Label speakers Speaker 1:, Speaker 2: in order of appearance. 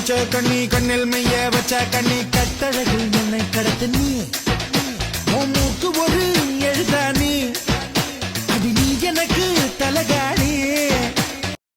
Speaker 1: வச்ச கண்ணி கண்ணில் மெய்ய வச்ச கண்ணி கட்டழகில் என்னை கடத்த நீ மூக்கு ஒரு எழுதா நீ அது நீ எனக்கு தலகாணி